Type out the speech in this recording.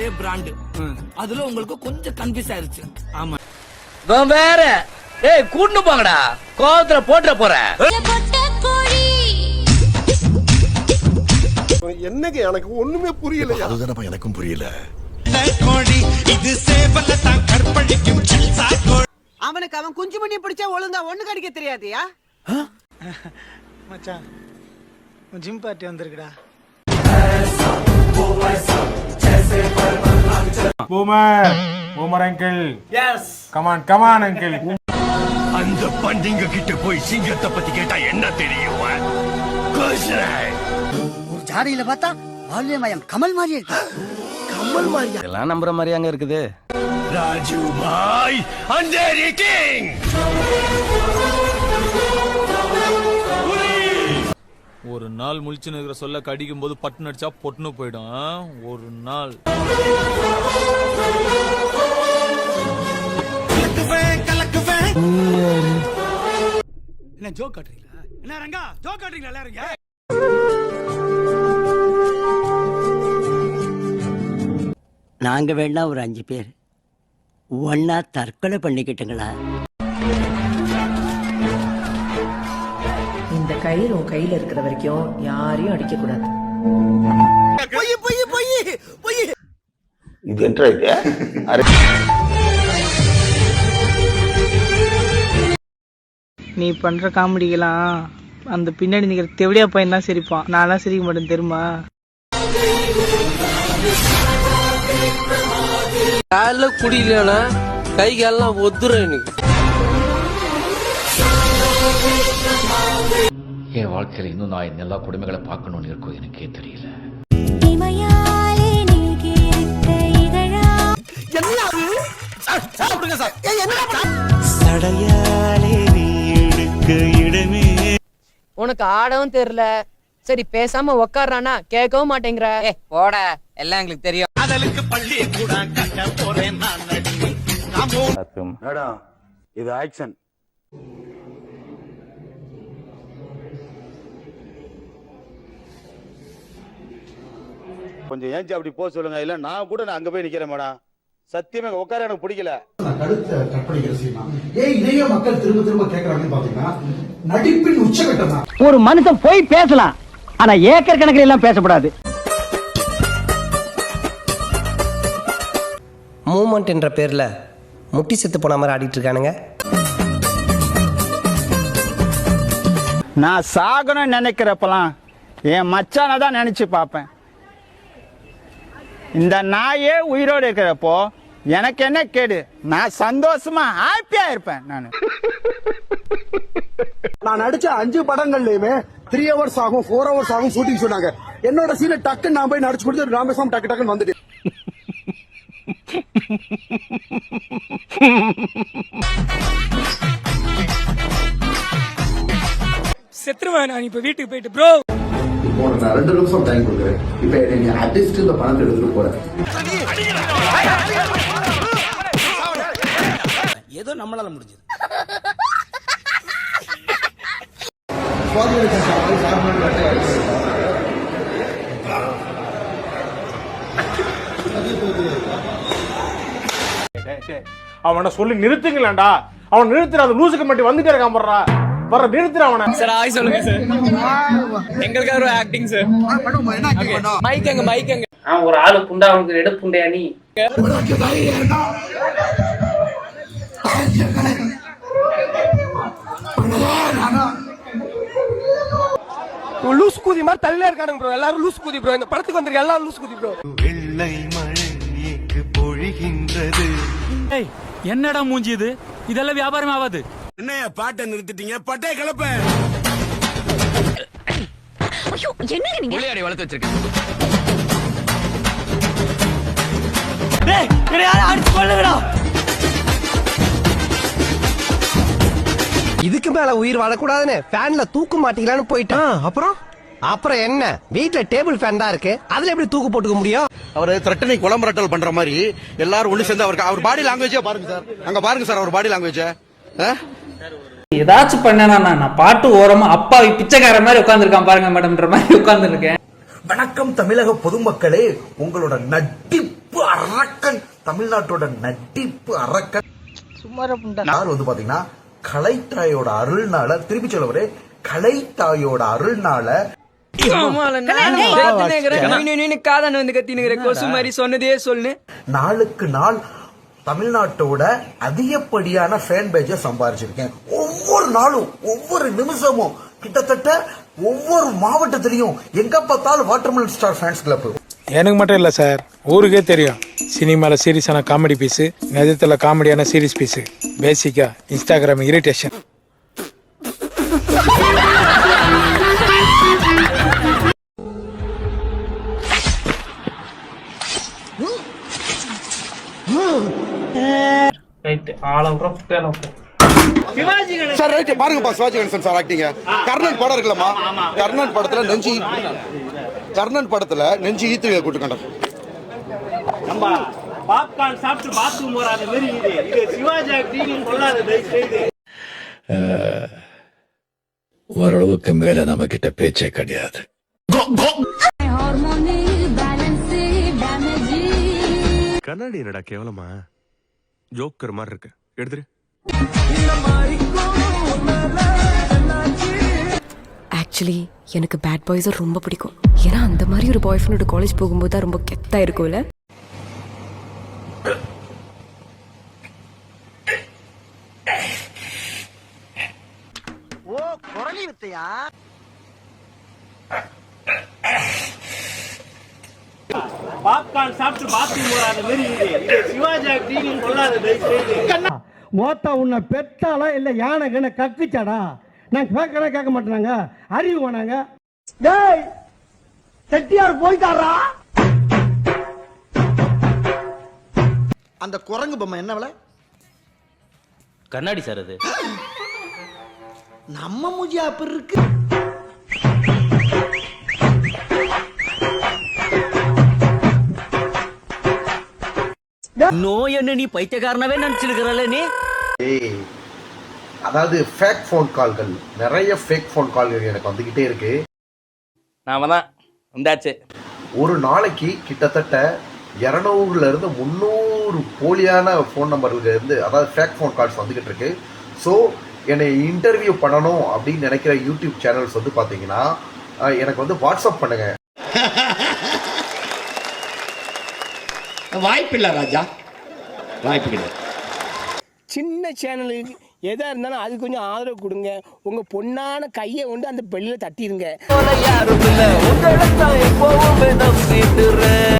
அதே பிராண்ட். அதுல உங்களுக்கு கொஞ்சம் கன்ஃபியூஸ் ஆயிருச்சு. ஆமா வேற ஏய் கூட்டு போங்கடா, கோவத்துல போட்டுற போறேன். என்னங்க எனக்கு ஒண்ணுமே புரியல. அதுதானப்பா எனக்கும் புரியல. அவனுக்கு அவன் குஞ்சு மணி பிடிச்சா ஒழுங்கா ஒண்ணு கடிக்க தெரியாதியா? மச்சான் ஜிம் பார்ட்டி வந்திருக்குடா. Boomer uncle. Yes. Come on uncle. அந்த பண்டிங்க கிட்ட போய் சிங்கத்தை பத்தி கேட்டா என்ன தெரியும்? ஒரு ஜாடியில பார்த்தா ஆல்யமயம் கமல் மாதிரியே இருக்கு. கமல் மாதிரியா? எல்லாம் நம்புற மாதிரி அங்க இருக்குது. ராஜு பாய் அண்டேரி கிங். ஒரு நாள் முழிச்சுன்னு இருக்கிற சொல்ல கடிக்கும் போது பட்டு நடிச்சா பொட்டுன்னு போயிடும். ஒரு நாள் என்ன ஜோக் காட்டுறீங்களா? என்ன ரங்கா ஜோக் காட்டுறீங்களா எல்லாரும்? நாங்க வேணா ஒரு 5 பேர் ஒன்னா தற்கொலை பண்ணிக்கிட்டுங்களா? இந்த கயிறு உன் கையில இருக்கிற வரைக்கும் யாரையும் அடிக்க கூடாது. இது என்ன இது? நீ பண்ற காமெடிக்கெல்லாம் அந்த பின்னாடி நிக்கிற தெவடியா பையன் தான் சிரிப்பான். நான்லாம் சிரிக்க மாட்டேன் தெரியுமா? கால குடியிலனா கை காலெல்லாம் ஒத்துரும் எனக்கு. என் வாழ்க்கையில இன்னும் நான் எல்லா கொடுமைகளை பார்க்கணும்னு இருக்கும் எனக்கே தெரியல. உனக்கு ஆடவும் தெரியல, சரி பேசாம உக்காரானா கேட்கவும் மாட்டேங்கிற. போட எல்லாம் எங்களுக்கு தெரியும். மேடம் இது ஆக்ஷன். கொஞ்சம் ஏஞ்சி அப்படி போக சொல்லுங்க. இல்ல நான் கூட அங்க போய் நிக்கிறேன் மேடம். சத்தியமா உட்கார எனக்கு பிடிக்கல. கருத்தை கற்பழிக்கிற சீனா ஏன் இதையே மக்கள் திரும்ப திரும்ப கேட்கறாங்கன்னு பாத்தீங்கன்னா நடிப்பின் உச்சகட்டம் தான். ஒரு மனுஷன் போய் பேசலாம், ஆனா ஏக்கர் கணக்கில் எல்லாம் பேசக்கூடாது. மூமெண்ட் என்ற பேர்ல முட்டி செத்து போன மாதிரி ஆடிட்டு இருக்கானுங்க. நான் சாகணும்னு நினைக்கிறப்பெல்லாம் என் மச்சான தான் நினைச்சு பார்ப்பேன். இந்த நாயே உயிரோடு இருக்கிறப்போ எனக்கு என்ன கேடு? நான் சந்தோஷமா ஹாப்பியா இருப்பேன். நான் நடிச்ச 5 படங்கள்லயுமே 3 hours ஆகும் 4 hours ஆகும் ஷூட்டிங் சொன்னாங்க. என்னோட சீனை டக்குன்னு நான் போய் நடிச்சு கொடுத்து ராமேஸ்வரம் டக்கு டக்குன்னு வந்துட்டு செத்துருவேன் நான் இப்ப வீட்டுக்கு போயிட்டு. ப்ரோ இப்போ நான் 2 நிமிஷம் டைம் கொடுக்குறேன். இப்ப நீங்க அட்லீஸ்ட் இந்த பணத்தை எடுத்துட்டு போறேன். ஏதோ நம்மளால முடிஞ்சது. அவனை சொல்லி நிறுத்துங்களேன்டா. அவன் நிறுத்துற அந்த லூசுக்கு மட்டும் வந்துட்டே இருக்கான். போடுறா வர நிறுத்துற அவனை. சார் ஆய் சொல்லுங்க சார். எங்களுக்காக ஒரு ஆக்டிங் சார். மைக் எங்க மைக் எங்க? ஒரு ஆளு புண்டா அவனுக்கு ரெடு புண்டையா நீ? லூஸ் கூதி மாதிரி தள்ளில இருக்கானுங்க ப்ரோ. எல்லாரும் லூஸ் கூதி ப்ரோ. இந்த படத்துக்கு வந்திருக்க எல்லாரும் லூஸ் கூதி ப்ரோ. வெள்ளை மழைக்கு பொழிகின்றது. ஏய் என்னடா மூஞ்சி இது? இதெல்லாம் வியாபாரம் ஆகாது. என்னைய பாட்டை நிறுத்திட்டீங்க? பட்டே கிளப்ப. ஐயோ என்னங்க நீங்க புள்ளையாடி வளர்த்து வச்சிருக்கேன். டேய் யாரை அடிச்சு கொல்லுங்கடா. இதுக்கு மேல உயிர் வாழக்கூடாதுன்னு ஃபேன்ல தூக்கு மாட்டீங்களான்னு போயிட்டான். அப்புறம் என்ன, வீட்டுல டேபிள் ஃபேன் தான் இருக்கு, அதுல எப்படி தூக்கு போட்டுக்க முடியும்? அவர் த்ரெட்டனிங் குளம்பரட்டல் பண்ற மாதிரி எல்லாரும் ஒண்ணு சேர்ந்து அவருக்கு அவர் பாடி லாங்குவேஜே பாருங்க சார். அங்க பாருங்க சார் அவர் பாடி லாங்குவேஜ். ஏதாச்சும் பண்ணனா நான் பாட்டு ஓரமா அப்பா பிச்சைக்கார மாதிரி உட்கார்ந்துருக்கான் பாருங்க மேடம்ன்ற மாதிரி உட்கார்ந்துருக்கேன். வணக்கம் தமிழக பொதுமக்களே, உங்களோட நட்டிப்பு நடிப்பு அரக்கன், தமிழ்நாட்டோட நடிப்பு அரக்கன் சும்மாரா புண்டா. யார் வந்து பாத்தீங்கன்னா கலைத்தாயோட அருள்னால, திருப்பி சொல்லவரே கலைத்தாயோட அருள்னால நாளுக்கு நாள் தமிழ்நாட்டோட அதிகப்படியான ஃபேன் பேஜ சம்பாரிச்சிருக்கேன். ஒவ்வொரு நாளும் ஒவ்வொரு நிமிஷமும் கிட்டத்தட்ட ஒவ்வொரு மாவட்டத்திலையும் எங்க பார்த்தாலும் வாட்டர்மெலன் ஸ்டார் ஃபேன்ஸ் கிளப். எனக்கு மட்டும் இல்ல சார், ஊருக்கே தெரியும். சினிமால சீரியஸான காமெடி பீஸ், நிஜத்துல காமெடியான சீரியஸ் பீஸ். பேசிக்கா இன்ஸ்டாகிராம் இரிட்டேஷன். ரைட் ஆளவுறோம் பேனோம். சார் ரைட் பாருங்கப்பா, சிவாஜி கணேசன் சார் ஆக்டிங்க. கர்ணன் படம் இருக்குல்லம்மா, கர்ணன் படத்துல நெஞ்சு ஈத்து கூட்டுக்கண்ட நம்ம பாப்கார்ன் சாப்பிட்டு பாத்ரூம் போறாத மாதிரி இது சிவாஜி ஆக்டிங் கொள்ளாத செய்து. ஓரளவுக்கு மேல நம்ம கிட்ட பேச்சே கிடையாது. கண்ணாடி என்னடா கேவலமா ஜோக்கர் மாதிரி இருக்கு, எடுத்துரு. ஆக்சுவலி எனக்கு பேட் பாய்ஸை ரொம்ப பிடிக்கும். ஏன்னா அந்த மாதிரி ஒரு பாய் ஃப்ரெண்டோட காலேஜ் போகும்போது தான் ரொம்ப கெத்தா இருக்கும்ல. ஓ குரலி வித்தையா? பாப்கார்ன் சாப்பிட்டு பாத்ரூம் போறாத மாதிரி இது சிவாஜி ஆக்டிங் கொள்ளாத செய்து. மோத்தா உன்னை பெத்தாலா இல்ல யானை கண்ண கக்குச்சாடா? நான் கேட்க மாட்டேனாங்க, அறிவு வேணாங்க. டேய் செட்டியார் போயிட்டாரா? அந்த குரங்கு பொம்மை என்ன விலை? கண்ணாடி சார் அது. நம்ம மூஞ்சி அப்படி இருக்கு. நோய் என்ன நீ பைத்தியக்காரனவே நினைச்சிருக்கிறல்ல நீ. அதாவது ஃபேக் ஃபோன் கால்கள், நிறைய ஃபேக் ஃபோன் கால்கள் எனக்கு வந்துகிட்டே இருக்கு. நாம தான் வந்தாச்சு. ஒரு நாளைக்கு கிட்டத்தட்ட 200ல இருந்து 300 போலியான ஃபோன் நம்பர்கள் இருந்து, அதாவது ஃபேக் ஃபோன் கால்ஸ் வந்துகிட்டு இருக்கு. ஸோ என்னை இன்டர்வியூ பண்ணணும் அப்படின்னு நினைக்கிற யூடியூப் சேனல்ஸ் வந்து பாத்தீங்கன்னா எனக்கு வந்து வாட்ஸ்அப் பண்ணுங்க. வாய்ப்பில்லை ராஜா, வாய்ப்பு கிடையாது. சின்ன சேனலுக்கு எதா இருந்தாலும் அது கொஞ்சம் ஆதரவு கொடுங்க. உங்க பொண்ணான கையை கொண்டு அந்த பெல்லில தட்டிடுங்க.